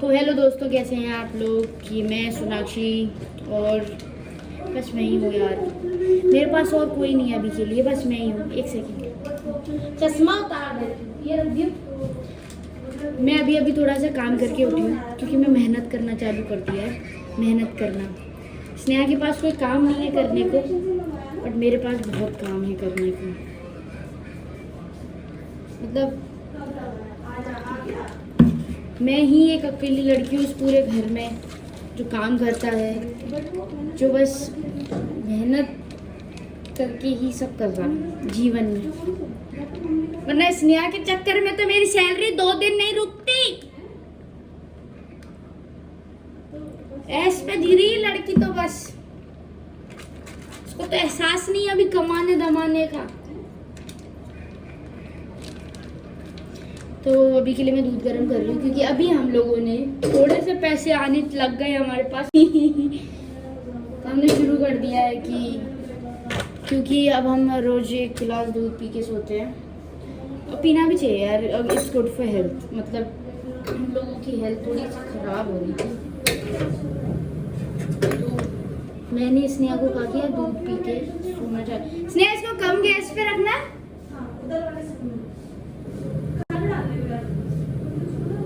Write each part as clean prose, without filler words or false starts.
तो हेलो दोस्तों, कैसे हैं आप लोग। कि मैं सोनाक्षी और बस मैं ही हूँ यार। मेरे पास और कोई नहीं है अभी के लिए, बस मैं ही हूँ। एक सेकंड, चश्मा उतार देती हूँ। ये रख दियो। मैं अभी अभी थोड़ा सा काम करके उठी हूँ क्योंकि मैं मेहनत करना चालू कर दिया है। मेहनत करना, स्नेहा के पास कोई काम नहीं है करने को, बट मेरे पास बहुत काम है करने को। मतलब मैं ही एक अकेली लड़की हूँ इस पूरे घर में जो काम करता है, जो बस मेहनत करके ही सब कर रहा है जीवन में। वरना स्नेहा के चक्कर में तो मेरी सैलरी 2 दिन नहीं रुकती। ऐस पे धीरे लड़की तो बस, उसको तो एहसास नहीं है अभी कमाने दमाने का। तो अभी के लिए मैं दूध गर्म कर रही हूँ क्योंकि अभी हम लोगों ने थोड़े से पैसे आने लग गए हमारे पास। हमने शुरू कर दिया है क्योंकि अब हम रोज एक गिलास दूध पी के सोते हैं। और पीना भी चाहिए यार, इट्स गुड फॉर हेल्थ। मतलब हम लोगों की हेल्थ थोड़ी सी खराब हो रही थी, तो मैंने स्नेहा को कहा कि यार दूध पी के सोना चाहिए। स्नेहा, इसको कम गैस पे रखना।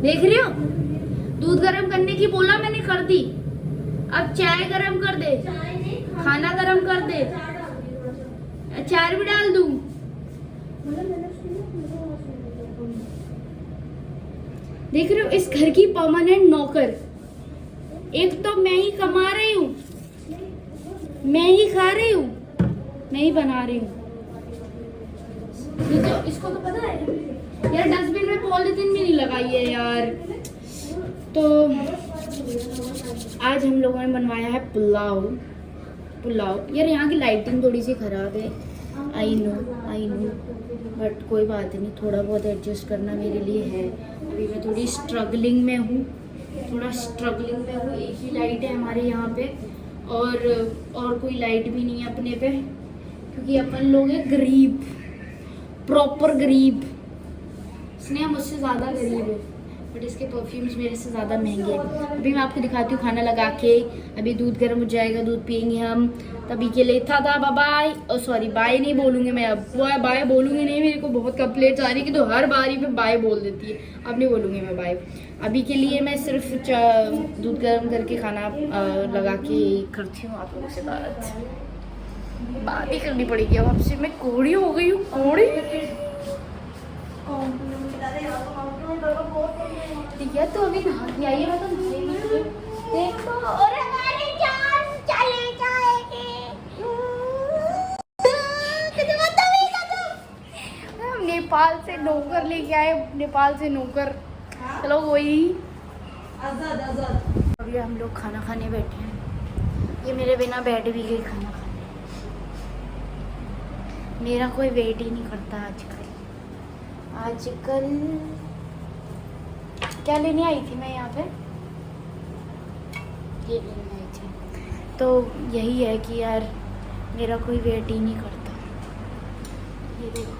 देख रही हो, दूध गरम करने की बोला मैंने, कर दी। अब चाय गरम कर दे, खाना गरम कर दे, अचार भी डाल दूं। देख रहे हो, इस घर की परमानेंट नौकर। एक तो मैं ही कमा रही हूँ, मैं ही खा रही हूँ, मैं ही बना रही हूँ। तो इसको तो पता है यार, डस्टबिन में पॉलीथीन भी नहीं लगाई है यार। तो आज हम लोगों ने बनवाया है पुलाव। यार यहाँ की लाइटिंग थोड़ी सी खराब है, आई नो, बट कोई बात नहीं, थोड़ा बहुत एडजस्ट करना मेरे लिए है। अभी मैं थोड़ी स्ट्रगलिंग में हूँ। एक ही लाइट है हमारे यहाँ पे, और कोई लाइट भी नहीं है अपने पे, क्योंकि अपन लोग हैं गरीब, प्रॉपर गरीब। स्नेहा मुझसे ज़्यादा गरीब है, बट इसके परफ्यूम्स मेरे से ज़्यादा महंगे हैं। अभी मैं आपको दिखाती हूँ खाना लगा के। अभी दूध गर्म हो जाएगा, दूध पियेंगे हम। तभी के लिए था बाय। सॉरी, बाय नहीं बोलूँगी मैं, अब बाय बोलूँगी नहीं। मेरे को बहुत कंप्लेंट्स आ रही कि तो हर बारी पे बाय बोल देती है। अब नहीं बोलूँगी मैं बाय। अभी के लिए मैं सिर्फ दूध गर्म करके खाना लगा के करती हूँ आप लोगों से बात ही करनी पड़ेगी अब आपसे। मैं कोड़ी हो गई हूँ, कोड़ी। ठीक है, तो अभी नहा के आई है, मैं तो देखो। और हमारी जान चले जाएगी। हम नेपाल से नौकर लेके आए, नेपाल से नौकर। चलो वही आजाद। अभी हम लोग खाना खाने बैठे हैं। ये मेरे बिना बैठ भी गई खाना खाने। मेरा कोई वेट ही नहीं करता आजकल। क्या लेने आई थी मैं यहाँ पे? ये लेने आई थी। तो यही है कि यार मेरा कोई वेट ही नहीं करता। ये देखो।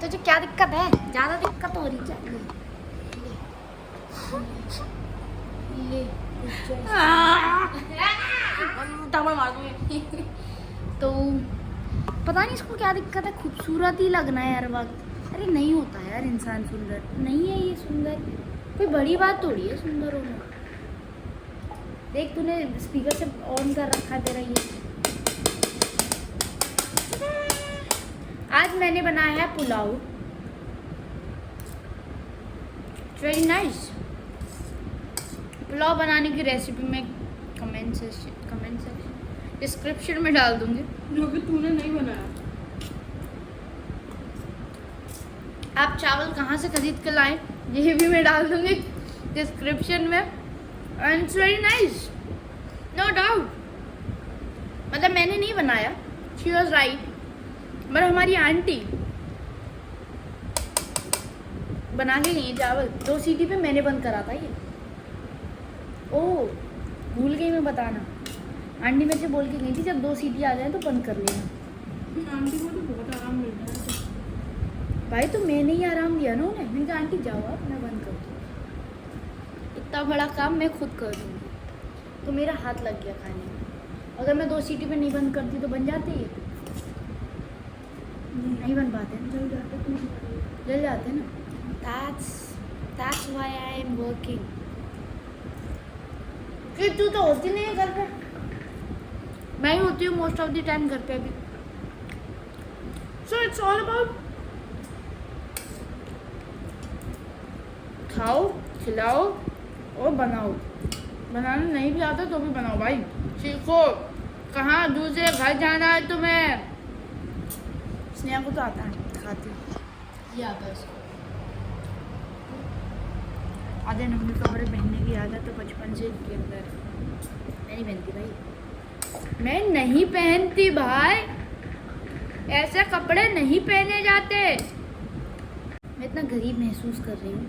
तुझे क्या दिक्कत है? ज़्यादा दिक्कत हो रही क्या? ये तो पता नहीं इसको क्या दिक्कत है। खूबसूरत ही लगना है हर वक्त। अरे नहीं होता यार इंसान सुंदर, नहीं है ये सुंदर। कोई बड़ी बात थोड़ी है सुंदर होना। देख, तूने स्पीकर से ऑन कर रखा तेरा ये। आज मैंने बनाया है पुलाव। Very nice. पुलाव बनाने की रेसिपी मैं कमेंट सेक्शन डिस्क्रिप्शन में डाल दूंगी, जो कि तूने नहीं बनाया। आप चावल कहाँ से खरीद कर लाएं, ये भी मैं डाल दूंगी डिस्क्रिप्शन में। And it's very nice, no doubt. मतलब मैंने नहीं बनाया, शी वॉज राइट, पर हमारी आंटी बना के गई चावल। 2 सीटी पे मैंने बंद करा था ये। ओह, भूल गई मैं बताना। आंटी मेरे से बोल के गई थी जब 2 सीटी आ जाए तो बंद कर लेना। आंटी को तो बहुत आराम मिलता है। भाई तो मैंने ही आराम दिया ना उन्हें। मैंने कहा आंटी जाओ आप, मैं बंद कर दूँ। इतना बड़ा काम मैं खुद कर दूँगी। तो मेरा हाथ लग गया खाने में। अगर मैं 2 सीटी पे नहीं बंद करती तो बन जाते ये? नहीं बन पाते, जल जाते ना। That's why I am working. फिर तू तो होती नहीं है घर पे। मैं ही होती हूँ मोस्ट ऑफ द टाइम घर पे भी। So it's all about खाओ, खिलाओ और बनाओ। बनाना नहीं भी आता तो भी बनाओ भाई, सीखो। कहाँ दूसरे घर जाना है तुम्हें? स्नेहा को तो आता है, खाती ये आता है उसको। आधे नंबर कपड़े पहनने की आदत तो बचपन से इनके अंदर। मैं नहीं पहनती भाई, मैं नहीं पहनती भाई, ऐसे कपड़े नहीं पहने जाते। मैं इतना गरीब महसूस कर रही हूँ।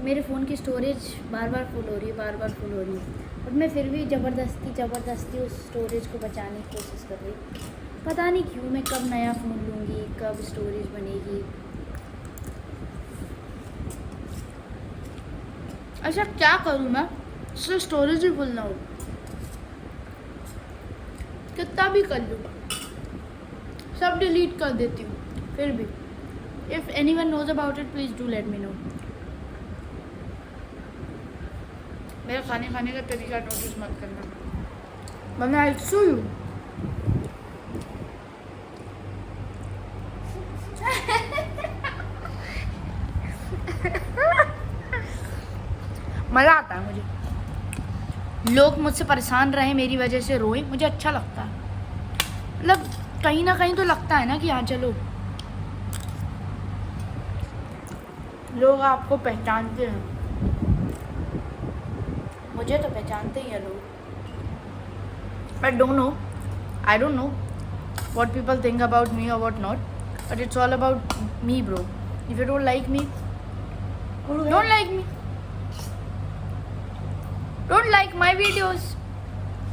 मेरे फ़ोन की स्टोरेज बार बार फुल हो रही है, बार बार फुल हो रही है, और मैं फिर भी ज़बरदस्ती उस स्टोरेज को बचाने की कोशिश कर रही हूँ। पता नहीं क्यों। मैं कब नया फ़ोन लूँगी, कब स्टोरेज बनेगी। अच्छा क्या करूँ मैं, इससे स्टोरेज ही फुल ना हो। कितना भी कर लूँ, सब डिलीट कर देती हूँ फिर भी। If anyone knows about it please do let me know. मेरा खाने का तरीका नोटिस मत करना, वरना आई सू यू। मज़ा आता है मुझे, लोग मुझसे परेशान रहे, मेरी वजह से रोए, मुझे अच्छा लगता है। मतलब कहीं ना कहीं तो लगता है ना कि हाँ चलो लोग आपको पहचानते हैं। मुझे तो पहचानते ही हैं लोग। I don't know what people think about me or what not, but it's all about me, bro. If you don't like me, don't like me. Don't like my videos.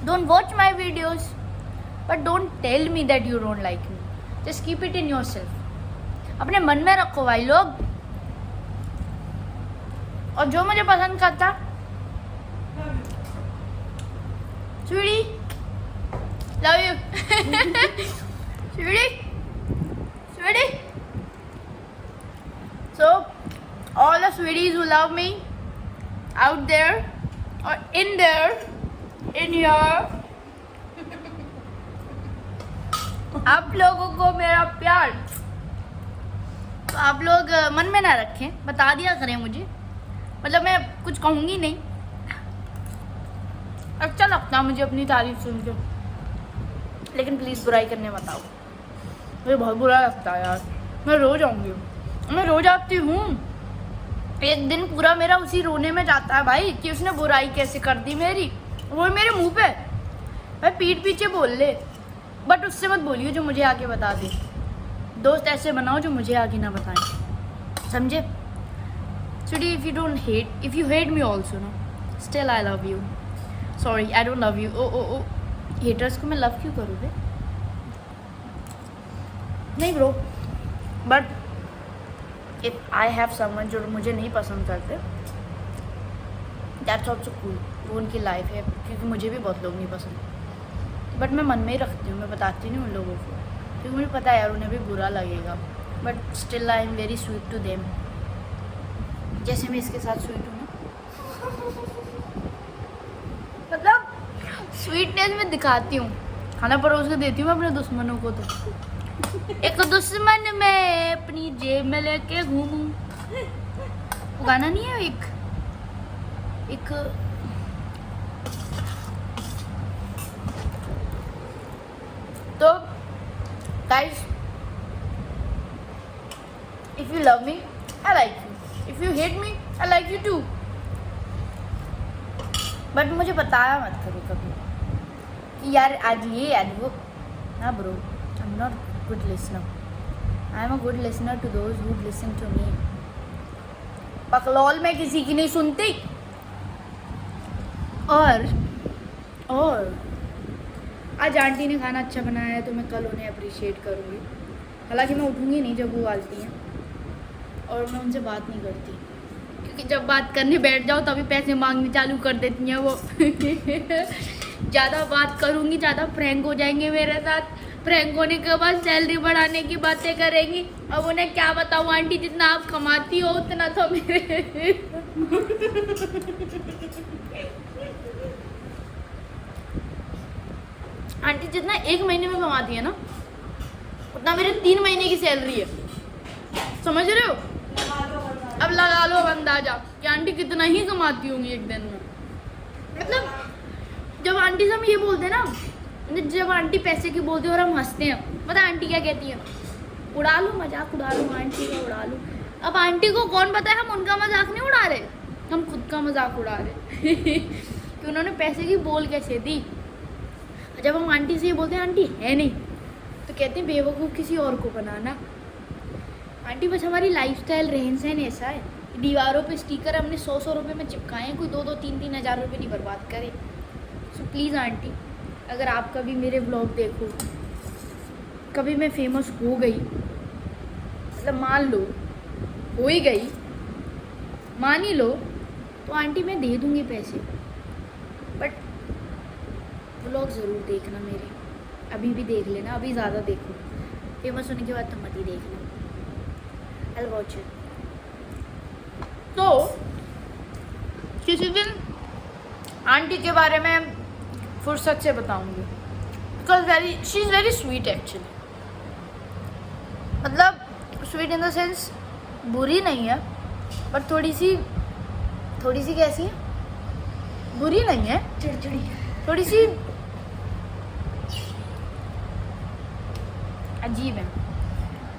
Don't watch my videos. But don't tell me that you don't like me. Just keep it in yourself. अपने मन में रखो भाई लोग। और जो मुझे पसंद करता, Sweetie, love you. Sweetie. So, all the sweeties who love me out there or in there, in here, आप लोगों को मेरा प्यार तो आप लोग मन में ना रखें, बता दिया करें मुझे। मतलब मैं कुछ कहूँगी नहीं, अच्छा लगता है मुझे अपनी तारीफ सुन के, लेकिन प्लीज़ बुराई करने मत आओ। मुझे बहुत बुरा लगता है यार। मैं रो जाऊँगी, मैं रो जाती हूँ। एक दिन पूरा मेरा उसी रोने में जाता है भाई कि उसने बुराई कैसे कर दी मेरी। वो मेरे मुंह पे भाई पीठ पीछे बोल ले, बट उससे मत बोलियो जो मुझे आके बता दे। दोस्त ऐसे बनाओ जो मुझे आगे ना बताएं, समझे? Sweetie, if you hate me also, no, still I love you. Sorry, I don't love you. Oh, haters को मैं love क्यों करूँ बे? नहीं bro, but if I have someone जो मुझे नहीं पसंद करते, that's also cool. वो उनकी लाइफ है, क्योंकि मुझे भी बहुत लोग नहीं पसंद। बट मैं मन में ही रखती हूँ, मैं बताती नहीं उन लोगों को, क्योंकि मुझे पता है यार उन्हें भी बुरा लगेगा। But still I am very sweet to them, जैसे मैं इसके साथ स्वीट हूँ ना। मतलब स्वीटनेस में दिखाती हूँ, खाना परोस के देती हूँ मैं अपने दुश्मनों को। तो एक दुश्मन मैं अपनी जेब में लेके घूमूं, वो गाना नहीं है एक तो guys, if you love me, I like you. If you hate me, I like you too. But मुझे बताया मत करो कभी कि यार आज ये आज वो ना bro. I am not good listener, I am a good listener to those who listen to me. बकलौल में किसी की नहीं सुनती। और आज आंटी ने खाना अच्छा बनाया है तो मैं कल उन्हें अप्रिशिएट करूँगी। हालांकि मैं उठूँगी नहीं जब वो आती हैं, और मैं उनसे बात नहीं करती, क्योंकि जब बात करने बैठ जाओ तभी पैसे मांगने चालू कर देती हैं वो। ज़्यादा बात करूँगी ज़्यादा प्रैंक हो जाएंगे मेरे साथ। प्रैंक होने के बाद सैलरी बढ़ाने की बातें करेंगी। अब उन्हें क्या बताऊँ आंटी, जितना आप कमाती हो उतना तो मेरे आंटी जितना एक महीने में कमाती है ना उतना मेरे 3 महीने की सैलरी है, समझ रहे हो? अब लगा लो अंदाजा कि आंटी कितना ही कमाती होंगी एक दिन में। मतलब जब आंटी से हम ये बोलते हैं ना, जब आंटी पैसे की बोलती है और हम हंसते हैं, पता आंटी क्या कहती है? उड़ा लो मजाक, उड़ा लो आंटी का, उड़ा लो। अब आंटी को कौन पता है हम उनका मजाक नहीं उड़ा रहे, हम खुद का मजाक उड़ा रहे कि उन्होंने पैसे की बोल कैसे दी। जब हम आंटी से ये बोलते हैं आंटी है नहीं, तो कहते हैं बेवकूफ़ किसी और को बनाना। आंटी बस हमारी लाइफस्टाइल रहन सहन ऐसा है। दीवारों पे स्टिकर हमने 100 रुपये में चिपकाए हैं, कोई 2 3 हज़ार रुपये नहीं बर्बाद करे। सो प्लीज़ आंटी, अगर आप कभी मेरे ब्लॉग देखो, कभी मैं फेमस हो गई, मतलब मान लो हो ही गई, मान ही लो, तो आंटी मैं दे दूँगी पैसे, बट ब्लॉग ज़रूर देखना मेरे, अभी भी देख लेना, अभी ज़्यादा देखो, फेमस होने के बाद तो मत ही देखना। I'll watch it. तो किसी दिन आंटी के बारे में फुर्सत से बताऊंगी, because she is very sweet actually. मतलब स्वीट इन द सेंस बुरी नहीं है, बट थोड़ी सी कैसी है, बुरी नहीं है, चिड़चिड़ी, थोड़ी सी अजीब है।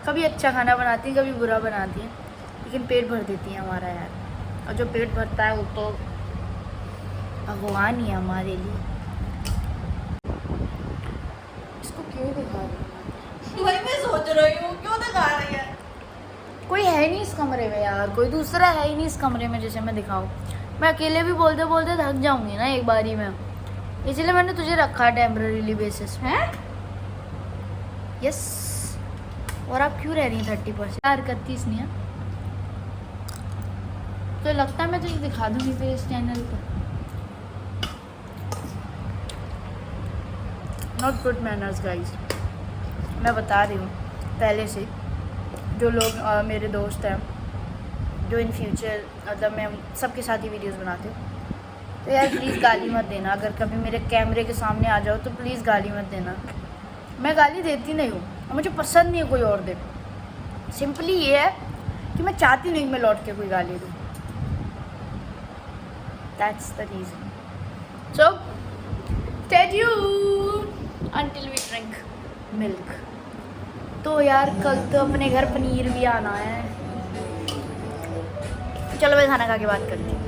कभी अच्छा खाना बनाती है, कभी बुरा बनाती है, लेकिन पेट भर देती है हमारा यार। और जो पेट भरता है वो तो भगवान ही है हमारे लिए। इसको क्यों दिखा रही है? वही मैं सोच रही हूँ क्यों दिखा रही है। कोई है नहीं इस कमरे में यार, कोई दूसरा है ही नहीं इस कमरे में जिसे मैं दिखाऊं। मैं अकेले भी बोलते बोलते थक जाऊंगी ना एक बारी में, इसलिए मैंने तुझे रखा टेम्परेरीली बेसिस पे। यस। और आप क्यों रह रही हैं 30%? यार 31 नहीं है तो लगता है मैं तुझे दिखा दूंगी फिर इस चैनल पर। नॉट गुड मैनर्स गाइज, मैं बता रही हूँ पहले से। जो लोग मेरे दोस्त हैं जो इन फ्यूचर, मतलब मैं सबके साथ ही वीडियोस बनाती हूँ, तो यार प्लीज़ गाली मत देना। अगर कभी मेरे कैमरे के सामने आ जाओ तो प्लीज़ गाली मत देना। मैं गाली देती नहीं हूँ और मुझे पसंद नहीं है कोई और दे। सिंपली ये है कि मैं चाहती नहीं मैं लौट के कोई गाली दूँ। That's the reason. So stay tuned until we drink milk. तो यार कल तो अपने घर पनीर भी आना है। चलो मैं खाना खा के बात करती हूँ।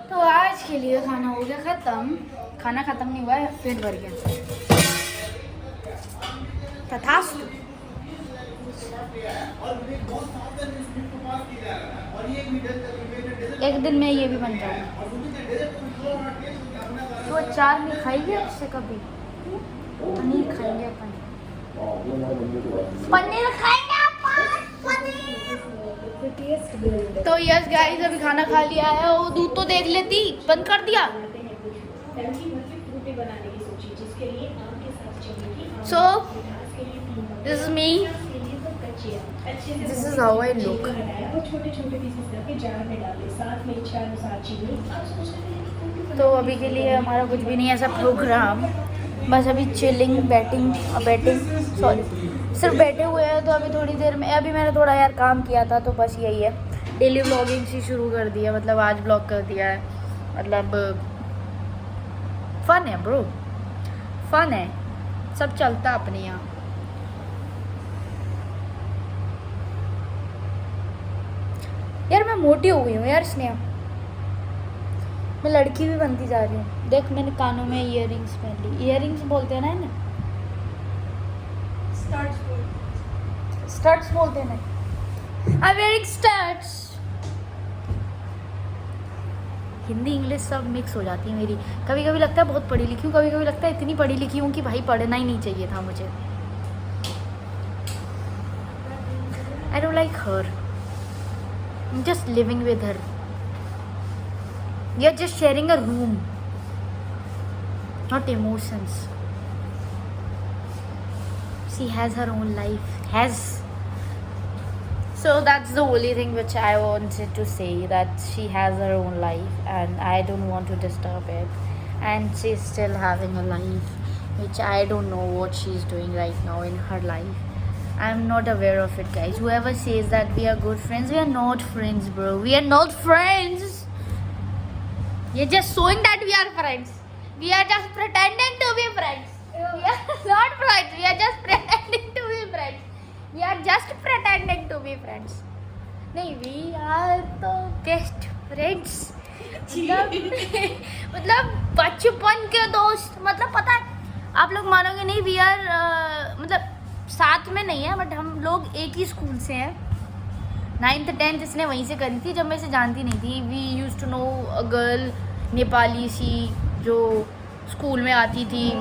तो आज के लिए खाना हो गया ख़त्म। खाना ख़त्म नहीं हुआ है, पेट भर गया। तथास्तु। एक दिन में ये भी बन जाएगा। तो अचार नहीं खाएंगे उससे कभी? पनीर खाएंगे अपन, पनीर खाएंगे अपन। तो यस गाइस, अभी खाना खा लिया है। वो दूध तो देख लेती, बंद कर दिया। So this is me, this is how I look. तो अभी के लिए हमारा कुछ भी नहीं है ऐसा प्रोग्राम, बस अभी चिलिंग, बैटिंग सॉरी सिर्फ बैठे हुए हैं। तो अभी थोड़ी देर में, अभी मैंने थोड़ा यार काम किया था, तो बस यही है। डेली व्लॉगिंग से शुरू कर दिया, मतलब आज ब्लॉग कर दिया है। मतलब फन है ब्रो, फन है, सब चलता अपने यहाँ। यार मैं मोटी हो गई हूँ यार स्नेहा, मैं लड़की भी बनती जा रही हूँ। देख मैंने कानों में इयररिंग्स पहन ली। इयररिंग्स बोलते हैं ना इन्हें, स्टड्स बोलते हैं ना। आई वेयरिंग स्टड्स। हिंदी इंग्लिश सब मिक्स हो जाती है मेरी। कभी कभी लगता है बहुत पढ़ी लिखी हूँ, कभी कभी लगता है इतनी पढ़ी लिखी हूँ कि भाई पढ़ना ही नहीं चाहिए था मुझे। I don't like her. I'm just living with her. We are just sharing a room, not emotions. She has her own life. So that's the only thing which I wanted to say, that she has her own life and I don't want to disturb it. And she's still having a life which I don't know what she's doing right now in her life. I'm not aware of it, guys. Whoever says that we are good friends, we are not friends, bro. We are not friends. You're just showing that we are friends. We are just pretending to be friends. We are not friends. We are just pretending to be friends. We are just pretending to be friends. नहीं, we are the best friends. मतलब बचपन के दोस्त. मतलब पता है, आप लोग मानोगे नहीं, वी आर मतलब साथ में नहीं है, बट हम लोग एक ही स्कूल से हैं. 9th 10th इसने वहीं से करी थी, जब मैं इसे जानती नहीं थी. We use to know a girl, Nepali सी, जो स्कूल में आती थी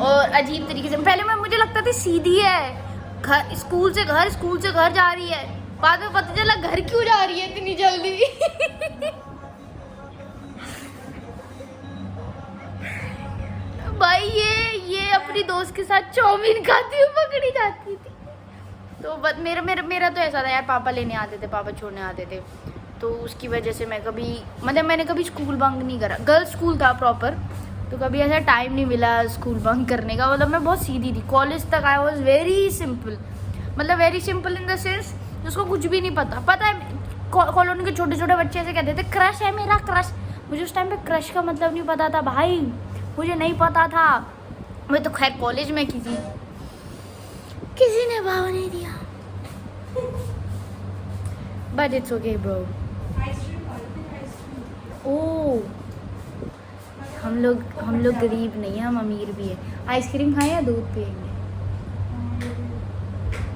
और अजीब तरीके से. पहले मुझे लगता था सीधी है, घर स्कूल से घर जा रही है. बाद में पता चला घर क्यों जा रही है इतनी जल्दी. भाई ये अपनी दोस्त के साथ चाउमीन खाती हुई पकड़ी जाती थी. तो बस मेरा तो ऐसा था यार, पापा लेने आते थे, पापा छोड़ने आते थे, तो उसकी वजह से मैंने कभी स्कूल बंक नहीं करा. गर्ल्स स्कूल था प्रॉपर, तो कभी ऐसा टाइम नहीं मिला स्कूल बंक करने का. मतलब मैं बहुत सीधी थी. कॉलेज तक आई वॉज वेरी सिंपल. मतलब very simple in the sense उसको कुछ भी नहीं पता है. कॉलोनी के छोटे छोटे बच्चे ऐसे कहते थे क्रश है मेरा, क्रश. मुझे उस टाइम पे क्रश का मतलब नहीं पता था भाई, मुझे नहीं पता था. मैं तो खैर कॉलेज में की थी, किसी ने भाव नहीं दिया. But it's okay bro. ओह, हम लोग गरीब नहीं हैं, हम अमीर भी हैं. आइसक्रीम खाएं या दूध पियेंगे?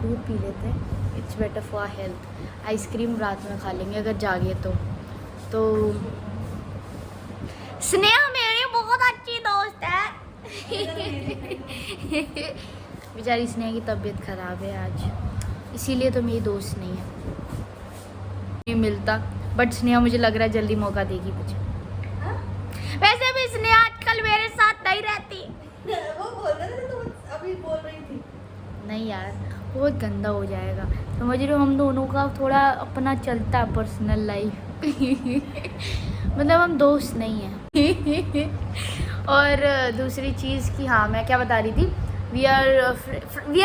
दूध पी लेते हैं, it's better for health. Ice cream रात में खा लेंगे अगर जागे तो स्नेहा मेरी बहुत अच्छी दोस्त है. बेचारी स्नेहा की तबीयत ख़राब है आज, इसीलिए तो मेरी दोस्त नहीं है. नहीं मिलता, बट स्नेहा मुझे लग रहा है जल्दी मौका देगी मुझे. वैसे भी स्नेहा आजकल मेरे साथ नहीं रहती. वो बोल रहे थे, तुम अभी बोल रही थी. नहीं यार, बहुत गंदा हो जाएगा. समझ रहे हो, हम दोनों का थोड़ा अपना चलता है पर्सनल लाइफ. मतलब हम दोस्त नहीं हैं. और दूसरी चीज़ कि हाँ, मैं क्या बता रही थी, we are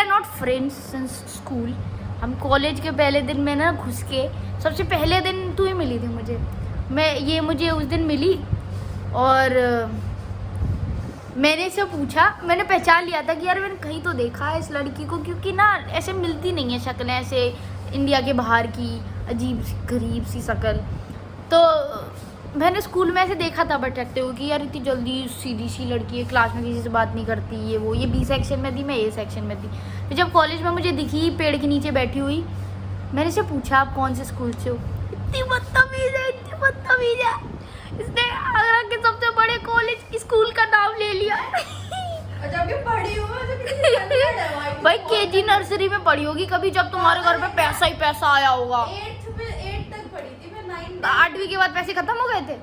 not friends since school. हम कॉलेज के पहले दिन में ना घुस के, सबसे पहले दिन तू ही मिली थी मुझे उस दिन मिली. और मैंने इसे पूछा, मैंने पहचान लिया था कि यार मैंने कहीं तो देखा है इस लड़की को, क्योंकि ना ऐसे मिलती नहीं है शक्लें, ऐसे इंडिया के बाहर की अजीब सी गरीब सी शक्ल. तो मैंने स्कूल में ऐसे देखा था भटकते हुए कि यार इतनी जल्दी सीधी सी लड़की है, क्लास में किसी से बात नहीं करती, ये बी सेक्शन में थी, मैं ए सेक्शन में थी. तो जब कॉलेज में मुझे दिखी पेड़ के नीचे बैठी हुई, मैंने इसे पूछा आप कौन से स्कूल से हो. इतनी बदतमीज है. इसने आगरा के सबसे बड़े कॉलेज स्कूल का नाम ले लिया. जब ये पढ़ी हो, जब कितनी standard है भाई. भाई केजी नर्सरी में पढ़ी होगी कभी, जब तुम्हारे घर पे पैसा ही पैसा आया होगा. 8 तक पढ़ी थी मैं. 9 8वीं के बाद पैसे खत्म हो गए थे.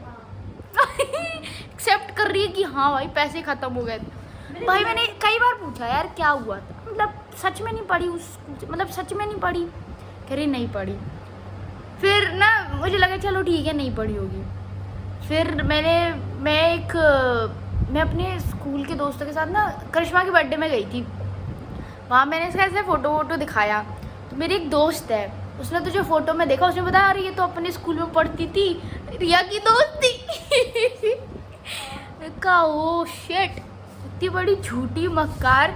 एक्सेप्ट कर रही है कि हाँ भाई पैसे खत्म हो गए थे. भाई मैंने कई बार पूछा यार क्या हुआ था, मतलब सच में नहीं पढ़ी सच में नहीं पढ़ी. कह रही नहीं पढ़ी. फिर ना मुझे लगा चलो ठीक है नहीं पढ़ी होगी. फिर मैं अपने स्कूल के दोस्तों के साथ ना करिश्मा के बर्थडे में गई थी. वहाँ मैंने इसका ऐसे फ़ोटो दिखाया. तो मेरी एक दोस्त है, उसने तुझे फ़ोटो में देखा, उसने बताया अरे ये तो अपने स्कूल में पढ़ती थी, रिया की दोस्त थी. कहा ओ शिट, इतनी बड़ी झूठी मक्कार.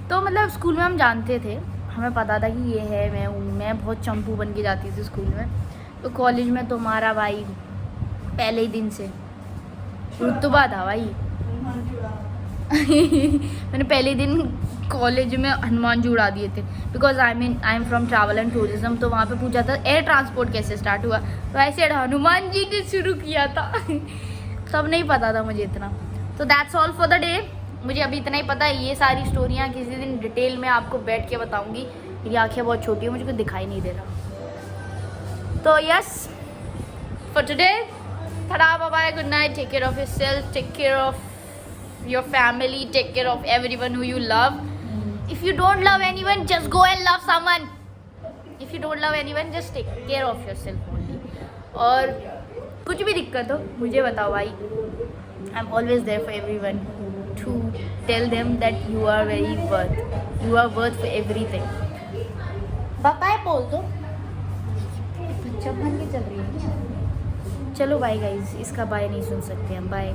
तो मतलब स्कूल में हम जानते थे, हमें पता था कि ये है मैं बहुत चंपू बन के जाती थी स्कूल में. तो कॉलेज में तुम्हारा भाई पहले ही दिन से रुतबा था भाई. मैंने पहले दिन कॉलेज में हनुमान जी उड़ा दिए थे, because I am from travel and tourism. तो वहाँ पे पूछा था एयर ट्रांसपोर्ट कैसे स्टार्ट हुआ, तो ऐसे हनुमान जी ने शुरू किया था. सब नहीं पता था मुझे इतना. तो that's all for the day. मुझे अभी इतना ही पता है. ये सारी स्टोरियाँ किसी दिन डिटेल में आपको बैठ के बताऊँगी. मेरी आँखें बहुत छोटी है, मुझे कुछ दिखाई नहीं दे रहा. तो yes for today tada bye bye good night take care of yourself take care of your family take care of everyone who you love if you don't love anyone just go and love someone if you don't love anyone just take care of yourself only और कुछ भी दिक्कत हो मुझे बताओ भाई I am always there for everyone to tell them that you are worth for everything bye बोल दो बच्चा बन के चल रही है चलो बाय गाइस इसका बाय नहीं सुन सकते हम बाय